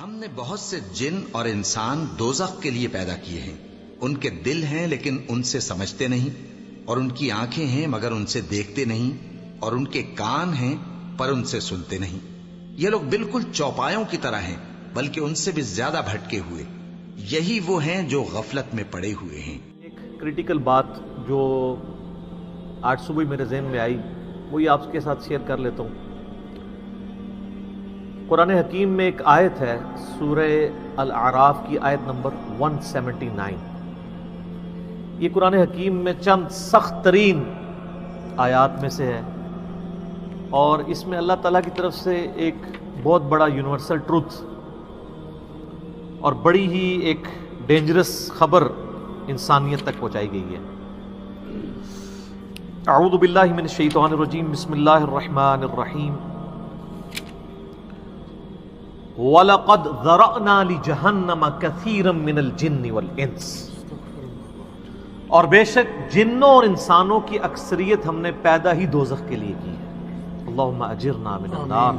ہم نے بہت سے جن اور انسان دوزخ کے لیے پیدا کیے ہیں. ان کے دل ہیں لیکن ان سے سمجھتے نہیں، اور ان کی آنکھیں ہیں مگر ان سے دیکھتے نہیں، اور ان کے کان ہیں پر ان سے سنتے نہیں. یہ لوگ بالکل چوپایوں کی طرح ہیں بلکہ ان سے بھی زیادہ بھٹکے ہوئے. یہی وہ ہیں جو غفلت میں پڑے ہوئے ہیں. ایک کریٹیکل بات جو آج صبح میرے ذہن میں آئی وہی آپ کے ساتھ شیئر کر لیتا ہوں. قرآن حکیم میں ایک آیت ہے، سورہ الاعراف کی آیت نمبر 179. یہ قرآن حکیم میں چند سخت ترین آیات میں سے ہے، اور اس میں اللہ تعالیٰ کی طرف سے ایک بہت بڑا یونیورسل ٹروتھ اور بڑی ہی ایک ڈینجرس خبر انسانیت تک پہنچائی گئی ہے. اعوذ باللہ من الشیطان الرجیم، بسم اللہ الرحمن الرحیم. وَلَقَدْ ذَرَأْنَا لِجَهَنَّمَ كَثِيرًا مِنَ الْجِنِّ وَالْإِنسِ، اور بے شک جنوں اور انسانوں کی اکثریت ہم نے پیدا ہی دوزخ کے لیے کی ہے. اللہم اجرنا من النار،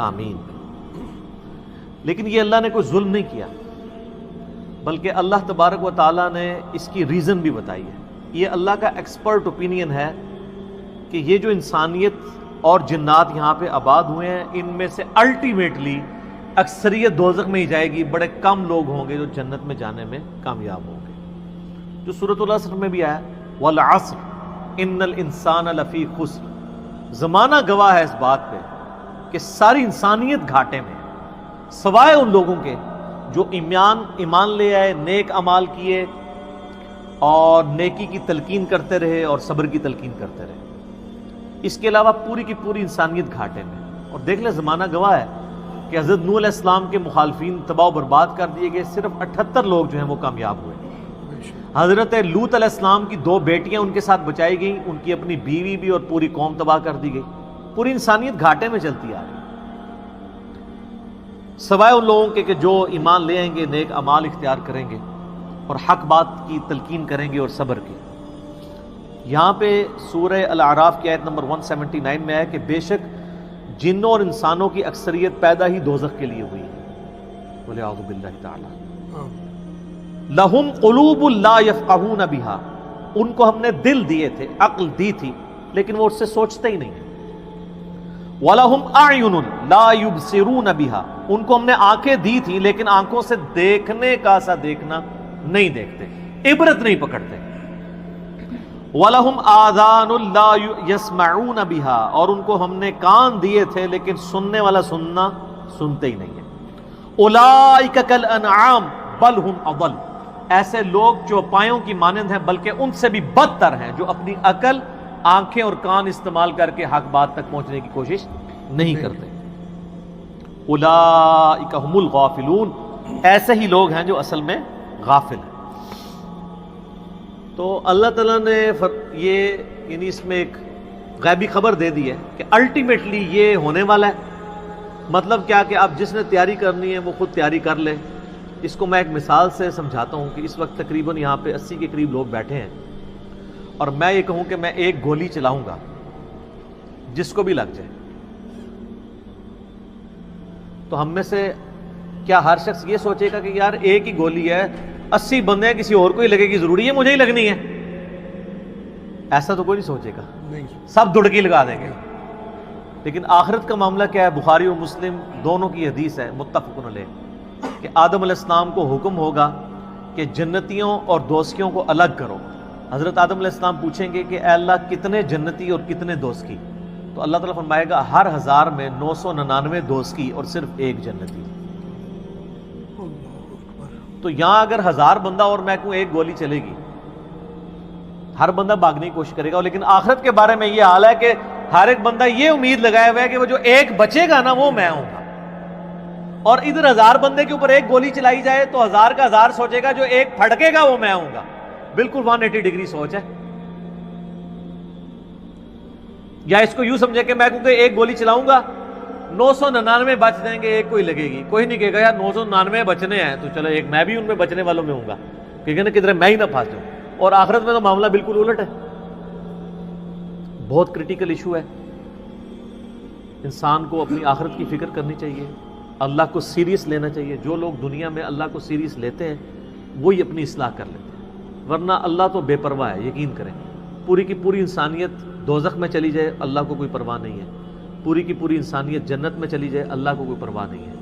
آمین. لیکن یہ اللہ نے کوئی ظلم نہیں کیا، بلکہ اللہ تبارک و تعالیٰ نے اس کی ریزن بھی بتائی ہے. یہ اللہ کا ایکسپرٹ اوپینین ہے کہ یہ جو انسانیت اور جنات یہاں پہ آباد ہوئے ہیں، ان میں سے الٹیمیٹلی اکثریت دوزخ میں ہی جائے گی. بڑے کم لوگ ہوں گے جو جنت میں جانے میں کامیاب ہوں گے. جو سورۃ العصر میں بھی آیا، والعصر ان الانسان لفی خسر. زمانہ گواہ ہے اس بات پہ کہ ساری انسانیت گھاٹے میں ہے، سوائے ان لوگوں کے جو ایمان لے آئے، نیک اعمال کیے اور نیکی کی تلقین کرتے رہے اور صبر کی تلقین کرتے رہے. اس کے علاوہ پوری کی پوری انسانیت گھاٹے میں. اور دیکھ لیں زمانہ گواہ ہے کہ حضرت نوح علیہ السلام کے مخالفین تباہ و برباد کر دیے گئے، صرف 78 لوگ جو ہیں وہ کامیاب ہوئے. حضرت لوط علیہ السلام کی 2 بیٹیاں ان کے ساتھ بچائی گئیں، ان کی اپنی بیوی بھی اور پوری قوم تباہ کر دی گئی. پوری انسانیت گھاٹے میں چلتی آ رہی، سوائے ان لوگوں کے کہ جو ایمان لے آئیں گے، نیک اعمال اختیار کریں گے اور حق بات کی تلقین کریں گے اور صبر کی. یہاں پہ سورہ الاعراف کی آیت نمبر 179 میں ہے کہ بے شک جنوں اور انسانوں کی اکثریت پیدا ہی دوزخ کے لیے ہوئی ہے. بولے اعوذ باللہ تعالی. لہم قلوب لا یفقہون بہا، ان کو ہم نے دل دیے تھے، عقل دی تھی، لیکن وہ اس سے سوچتے ہی نہیں ہیں. وَلَهُمْ أَعْيُنٌ لَا يُبْصِرُونَ بِهَا، ان کو ہم نے آنکھیں دی تھی لیکن آنکھوں سے دیکھنے کا سا دیکھنا نہیں دیکھتے، عبرت نہیں پکڑتے. وَلَهُمْ آذَانٌ لَا يَسْمَعُونَ بِهَا، اور ان کو ہم نے کان دیے تھے لیکن سننے والا سننا سنتے ہی نہیں ہے. أُولَئِكَ كَالْأَنْعَامِ بَلْ هُمْ أَضَلُّ، ایسے لوگ چوپایوں کی مانند ہیں بلکہ ان سے بھی بدتر ہیں، جو اپنی عقل، آنکھیں اور کان استعمال کر کے حق بات تک پہنچنے کی کوشش نہیں کرتے. اولئک هم الغافلون، ایسے ہی لوگ ہیں جو اصل میں غافل ہیں. تو اللہ تعالیٰ نے یہ یعنی اس میں ایک غیبی خبر دے دی ہے کہ الٹیمیٹلی یہ ہونے والا ہے. مطلب کیا کہ اب جس نے تیاری کرنی ہے وہ خود تیاری کر لے. اس کو میں ایک مثال سے سمجھاتا ہوں کہ اس وقت تقریباً یہاں پہ 80 کے قریب لوگ بیٹھے ہیں، اور میں یہ کہوں کہ میں ایک گولی چلاؤں گا جس کو بھی لگ جائے، تو ہم میں سے کیا ہر شخص یہ سوچے گا کہ یار ایک ہی گولی ہے، 80 بندے ہیں، کسی اور کو ہی لگے گی، ضروری ہے مجھے ہی لگنی ہے؟ ایسا تو کوئی نہیں سوچے گا، سب دڑکی لگا دیں گے. لیکن آخرت کا معاملہ کیا ہے؟ بخاری و مسلم دونوں کی حدیث ہے، متفق علیہ، کہ آدم علیہ السلام کو حکم ہوگا کہ جنتیوں اور دوزخیوں کو الگ کرو. حضرت آدم علیہ السلام پوچھیں گے کہ اے اللہ کتنے جنتی اور کتنے دوزخی؟ تو اللہ تعالیٰ فرمائے گا ہر 1000 میں 999 دوزخی اور صرف 1 جنتی. تو یہاں اگر 1000 بندہ اور میں کہوں ایک گولی چلے گی، ہر بندہ بھاگنے کی کوشش کرے گا. لیکن آخرت کے بارے میں یہ حال ہے کہ ہر ایک بندہ یہ امید لگایا ہوا ہے کہ وہ جو ایک بچے گا نا وہ میں ہوں گا. اور ادھر 1000 بندے کے اوپر ایک گولی چلائی جائے تو 1000 کا 1000 سوچے گا جو ایک پھڑکے گا وہ میں ہوں گا. بالکل 180 ڈگری سوچ ہے. یا اس کو یوں سمجھے کہ میں کیونکہ ایک گولی چلاؤں گا 999 بچ جائیں گے، ایک کوئی لگے گی. کوئی نہیں کہے گا یار 999 بچنے ہیں تو چلو ایک میں بھی ان میں بچنے والوں میں ہوں گا، کہے گا کدھر میں ہی نہ پھنس جاؤں. اور آخرت میں تو معاملہ بالکل الٹ ہے. بہت کریٹیکل ایشو ہے. انسان کو اپنی آخرت کی فکر کرنی چاہیے. اللہ کو سیریس لینا چاہیے. جو لوگ دنیا میں اللہ کو سیریس لیتے ہیں وہی اپنی اصلاح کر لیتے ہیں، ورنہ اللہ تو بے پرواہ ہے. یقین کریں، پوری کی پوری انسانیت دوزخ میں چلی جائے اللہ کو کوئی پرواہ نہیں ہے، پوری کی پوری انسانیت جنت میں چلی جائے اللہ کو کوئی پرواہ نہیں ہے.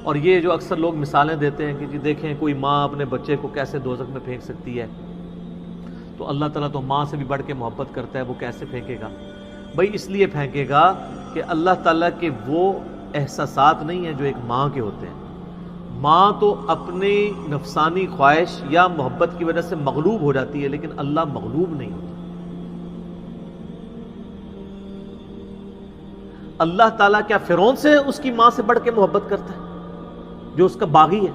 اور یہ جو اکثر لوگ مثالیں دیتے ہیں کہ جی دیکھیں کوئی ماں اپنے بچے کو کیسے دوزخ میں پھینک سکتی ہے، تو اللہ تعالیٰ تو ماں سے بھی بڑھ کے محبت کرتا ہے، وہ کیسے پھینکے گا؟ بھائی اس لیے پھینکے گا کہ اللہ تعالیٰ کے وہ احساسات نہیں ہیں جو ایک ماں کے ہوتے ہیں. ماں تو اپنی نفسانی خواہش یا محبت کی وجہ سے مغلوب ہو جاتی ہے، لیکن اللہ مغلوب نہیں ہوتا. اللہ تعالیٰ کیا فرعون سے اس کی ماں سے بڑھ کے محبت کرتا ہے جو اس کا باغی ہے؟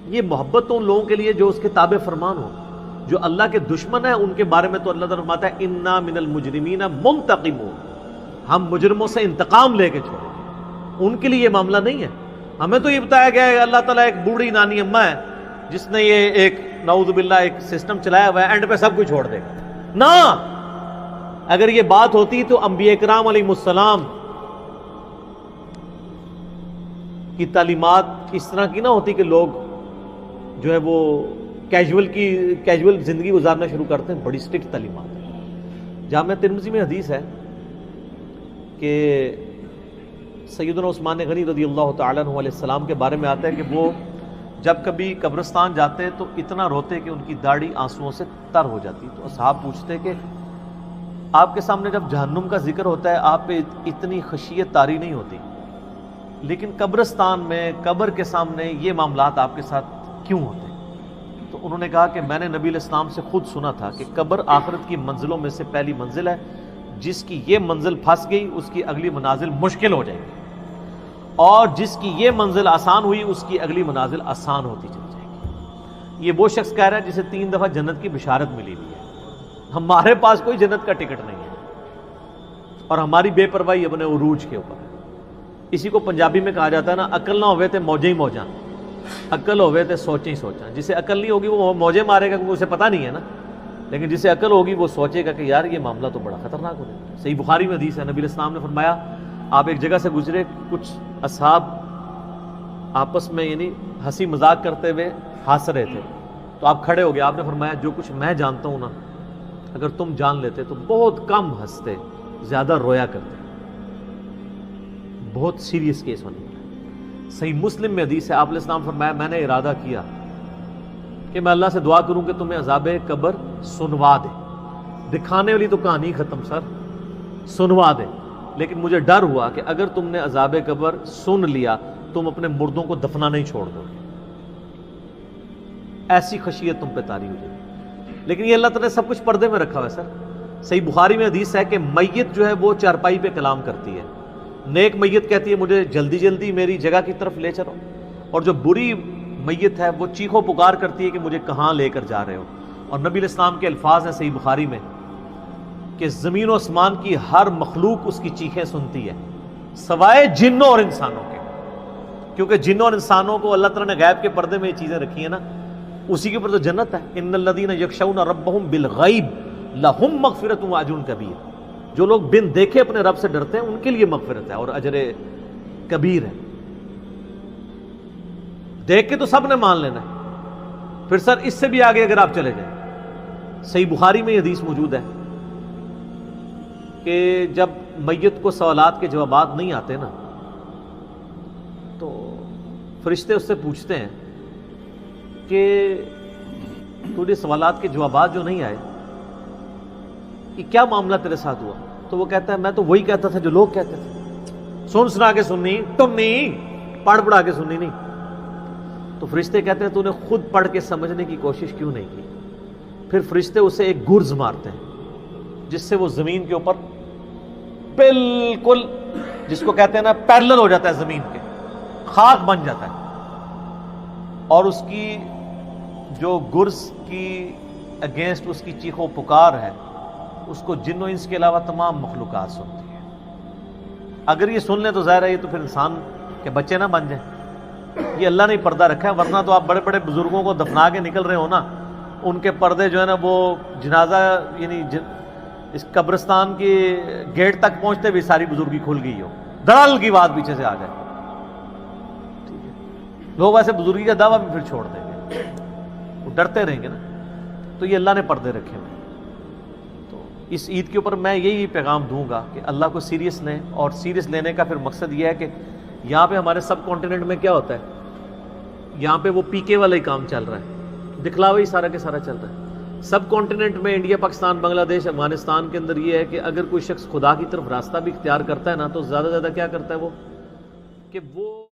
یہ محبت تو ان لوگوں کے لیے جو اس کے تابع فرمان ہو. جو اللہ کے دشمن ہیں ان کے بارے میں تو اللہ تعالیٰ فرماتا ہے انا من المجرمین منتقمون، ہم مجرموں سے انتقام لے کے چھوڑیں گے. ان کے لیے یہ معاملہ نہیں ہے. ہمیں تو یہ بتایا گیا ہے اللہ تعالیٰ ایک بوڑھی نانی اماں ہے جس نے یہ ایک نعوذ باللہ ایک سسٹم چلایا ہوا ہے، اینڈ پہ سب کچھ چھوڑ دے گا. نہ، اگر یہ بات ہوتی تو انبیاء کرام علیہ السلام کی تعلیمات اس طرح کی نہ ہوتی کہ لوگ جو ہے وہ کیجول زندگی گزارنا شروع کرتے ہیں. بڑی سٹرکٹ تعلیمات ہے. جامعہ ترمذی میں حدیث ہے کہ سیدنا عثمان غنی رضی اللہ تعالیٰ عنہ علیہ السلام کے بارے میں آتا ہے کہ وہ جب کبھی قبرستان جاتے تو اتنا روتے کہ ان کی داڑھی آنسوؤں سے تر ہو جاتی. تو اصحاب پوچھتے کہ آپ کے سامنے جب جہنم کا ذکر ہوتا ہے آپ پہ اتنی خشیت طاری نہیں ہوتی، لیکن قبرستان میں قبر کے سامنے یہ معاملات آپ کے ساتھ کیوں ہوتے ہیں؟ تو انہوں نے کہا کہ میں نے نبی علیہ السلام سے خود سنا تھا کہ قبر آخرت کی منزلوں میں سے پہلی منزل ہے، جس کی یہ منزل پھنس گئی اس کی اگلی منازل مشکل ہو جائے گی، اور جس کی یہ منزل آسان ہوئی اس کی اگلی منازل آسان ہوتی چلی جائے گی. یہ وہ شخص کہہ رہا ہے جسے 3 دفعہ جنت کی بشارت ملی ہوئی ہے. ہمارے پاس کوئی جنت کا ٹکٹ نہیں ہے، اور ہماری بے پرواہی اپنے عروج کے اوپر ہے. اسی کو پنجابی میں کہا جاتا ہے نا، عقل نہ ہوئے تے موجیں ہی موجاں، عقل ہوئے تے سوچیں ہی سوچاں. جسے عقل نہیں ہوگی وہ موجیں مارے گا کیونکہ اسے پتہ نہیں ہے نا، لیکن جسے عقل ہوگی وہ سوچے گا کہ یار یہ معاملہ تو بڑا خطرناک ہو جائے گا. صحیح بخاری میں حدیث ہے، نبی علیہ السلام نے فرمایا آپ ایک جگہ سے گزرے، کچھ اصحاب آپس میں یعنی ہنسی مذاق کرتے ہوئے ہنس رہے تھے، تو آپ کھڑے ہو گئے. آپ نے فرمایا جو کچھ میں جانتا ہوں نا اگر تم جان لیتے تو بہت کم ہنستے، زیادہ رویا کرتے. بہت سیریس کیس ہونے والا. صحیح مسلم میں حدیث ہے، آپ علیہ السلام فرمایا میں نے ارادہ کیا کہ میں اللہ سے دعا کروں کہ تمہیں عذاب قبر سنوا دے. دکھانے والی تو کہانی ختم سر، سنوا دے. لیکن مجھے ڈر ہوا کہ اگر تم نے عذاب قبر سن لیا تم اپنے مردوں کو دفنا نہیں چھوڑ دو گے، ایسی خشیت تم پہ طاری ہو جائے گی. لیکن یہ اللہ تعالیٰ نے سب کچھ پردے میں رکھا ہوا ہے سر. صحیح بخاری میں حدیث ہے کہ میت جو ہے وہ چارپائی پہ کلام کرتی ہے. نیک میت کہتی ہے مجھے جلدی جلدی میری جگہ کی طرف لے چلو، اور جو بری میت ہے وہ چیخو پکار کرتی ہے کہ مجھے کہاں لے کر جا رہے ہو. اور نبی علیہ السلام کے الفاظ ہیں صحیح بخاری میں کہ زمین و آسمان کی ہر مخلوق اس کی چیخیں سنتی ہے سوائے جنوں اور انسانوں کے، کیونکہ جنوں اور انسانوں کو اللہ تعالیٰ نے غیب کے پردے میں یہ چیزیں رکھی ہیں نا، اسی کے اوپر تو جنت ہے. ان الذین یخشون ربهم بالغیب لہم مغفرۃ واجر کبیر. جو لوگ بن دیکھے اپنے رب سے ڈرتے ہیں ان کے لیے مغفرت ہے اور اجر کبیر ہے. دیکھ کے تو سب نے مان لینا ہے، پھر سر اس سے بھی آگے اگر آپ چلے جائیں، صحیح بخاری میں یہ حدیث موجود ہے کہ جب میت کو سوالات کے جوابات نہیں آتے نا تو فرشتے اس سے پوچھتے ہیں کہ تجھے سوالات کے جوابات جو نہیں آئے کہ کیا معاملہ تیرے ساتھ ہوا؟ تو وہ کہتا ہے میں تو وہی کہتا تھا جو لوگ کہتے تھے، سن سنا کے سننی تم نہیں، پڑھ پڑھا کے سننی نہیں. تو فرشتے کہتے ہیں تو نے خود پڑھ کے سمجھنے کی کوشش کیوں نہیں کی؟ پھر فرشتے اسے ایک گرز مارتے ہیں جس سے وہ زمین کے اوپر بالکل جس کو کہتے ہیں نا پیرلل ہو جاتا ہے، زمین کے خاک بن جاتا ہے. اور اس کی جو گرز کی اگینسٹ اس کی چیخو پکار ہے اس کو جن و انس کے علاوہ تمام مخلوقات سنتی ہے. اگر یہ سن لیں تو ظاہر ہے یہ تو پھر انسان کے بچے نہ بن جائیں. یہ اللہ نے پردہ رکھا ہے، ورنہ تو آپ بڑے بڑے بزرگوں کو دفنا کے نکل رہے ہو نا، ان کے پردے جو ہے نا وہ جنازہ یعنی اس قبرستان کے گیٹ تک پہنچتے بھی ساری بزرگی کھل گئی ہو. دڑل کی بات پیچھے سے آ جائے. ٹھیک ہے, لوگ ایسے بزرگی کا دعویٰ بھی پھر چھوڑ دیں گے, وہ ڈرتے رہیں گے نا. تو یہ اللہ نے پردے رکھے ہوئے. تو اس عید کے اوپر میں یہی پیغام دوں گا کہ اللہ کو سیریس لیں, اور سیریس لینے کا پھر مقصد یہ ہے کہ یہاں پہ ہمارے سب کانٹیننٹ میں کیا ہوتا ہے, یہاں پہ وہ پی کے والا ہی کام چل رہا ہے, دکھلاوا ہی سارا کے سارا چل رہا ہے. سب کانٹیننٹ میں انڈیا, پاکستان, بنگلہ دیش, افغانستان کے اندر یہ ہے کہ اگر کوئی شخص خدا کی طرف راستہ بھی اختیار کرتا ہے نا, تو زیادہ کیا کرتا ہے وہ کہ وہ